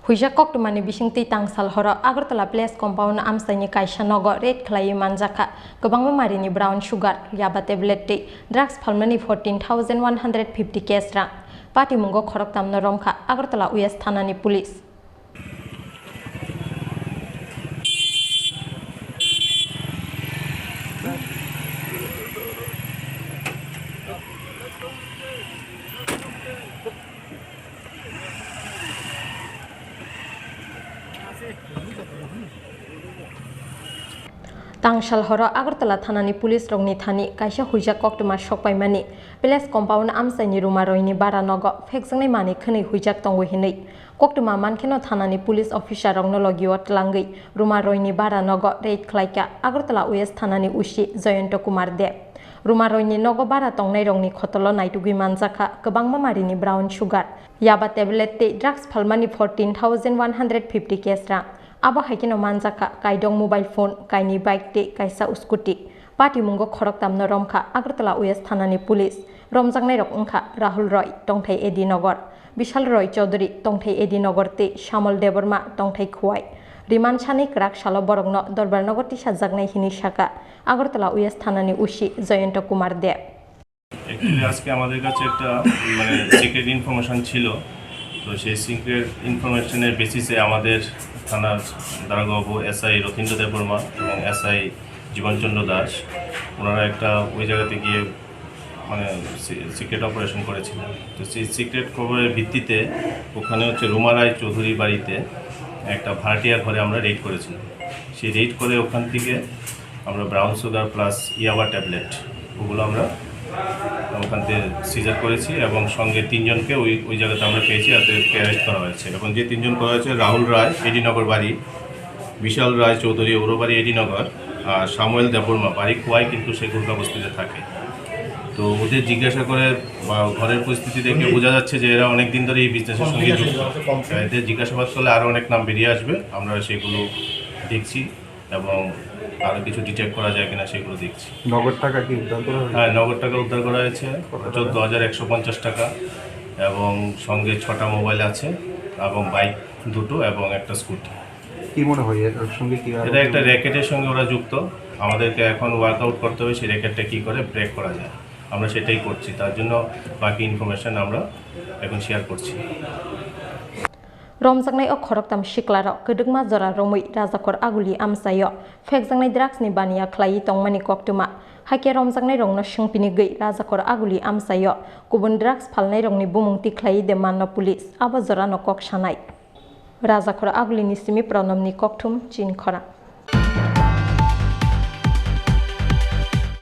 Huija koktumani bisingti tangsal horo Agartala Place compound amsaini kaisa nogo red khlai manjaka gobang marini brown sugar yaba tablet te drugs phalmani 14,150 cash rang pati mungo khorok tamno romkha Agartala West thanani police Tangsal horo Agartala thanani police rongni thani kaisa huija koktuma sokpaimani Place compound amsaini ruma roini bara nogo phekjangnai mani khwnei huijak tongo hinei koktuma mankheno thanani police officer rongno logio tlangai ruma roini bara nogo raid khlaika Agartala West thanani usi Joyanta Kumar de ruma roini nogo bara tongnai rongni khotolo naitugui manjaka gobangma marini brown sugar yaba tablet te drugs phalmani 14,150 cash rang abo haikino manjaka kaidong mobile phone kaini bike te kaisa scooty pati mungo khorok tamno romkha Agartala West thanani police romjangnai rok ongkha Rahul Roy tongthai Edi Nagar Bishal Roy Chaudhary tongthai Edi Nagar te Shamal Deborma tongthai Khuwai Riman Sani Krak Salo Borokno Dorbar Nagar ti sajaknai hini shaka Agartala West thanani usi Joyanta Kumar de Actually আজকে আমাদের কাছে একটা secret information ছিল তো সেই secret ইনফরমেশনের বেসিসে আমাদের থানার দারোগাবু এসআই রথীন্দ্র দেববর্মা এবং এসআই জীবনচন্দ্র দাস ওনারা একটা ওই জায়গাতে গিয়ে সিক্রেট অপারেশন করেছিলেন তো সেই সিক্রেট খবরের ভিত্তিতে ওখানে রুমা রায় চৌধুরী বাড়িতে একটা ভাড়াটিয়া ঘরে আমরা রেড করেছিলাম সেই রেড করে ওখান থেকে আমরা ব্রাউন সুগার প্লাস ইয়াবা ট্যাবলেট ওগুলো আমরা ওখান থেকে সিজার করেছি এবং সঙ্গে তিনজনকে ওই জায়গাতে আমরা পেয়েছি তাদেরকে অ্যারেস্ট করা হয়েছে এবং যে তিনজন করা হয়েছে রাহুল রায় এডিনগর বাড়ি বিশাল রায় চৌধুরী ওর বাড়ি এডিনগর আর সামুয়েল দেববর্মা বাড়ি খোয়াই কিন্তু সে গোলকা বস্তিতে থাকে তো ওদের জিজ্ঞাসা করে বা ঘরের পরিস্থিতি দেখে বোঝা যাচ্ছে যে এরা অনেক দিন ধরে এই বিজনেসের সঙ্গে যুক্ত এদের জিজ্ঞাসাবাদ করলে আরও অনেক নাম বেরিয়ে আসবে আমরা সেগুলো দেখছি এবং আরও কিছু ডিটেক্ট করা যায় কিনা সেগুলো দেখছি নগদ টাকা কি উদ্ধার করা হয়েছে? হ্যাঁ নগদ টাকা উদ্ধার করা হয়েছে 14,150 টাকা এবং সঙ্গে 6টা মোবাইল আছে এবং বাইক দুটো এবং একটা স্কুটি। কি মনে হয় এর সঙ্গে কি এটা একটা র্যাকেটের সঙ্গে ওরা যুক্ত আমাদেরকে এখন ওয়ার্কআউট করতে হবে সেই র্যাকেটটা কী করে ব্রেক করা যায় আমরা সেটাই করছি তার জন্য বাকি ইনফরমেশন আমরা এখন শেয়ার করছি Romjangnai o khoroktam shiklaro kedugma jora romui rajakor aguli amsayo phekjangnai drugs ni bania khlai tongmani koktuma haike romjangnai rongno singpini gei rajakor aguli amsayo kubun drugs phalnai rongni bumungti khlai de manno police abo jora no kok sanai rajakor aguli ni simi pronomni kokthum chin khora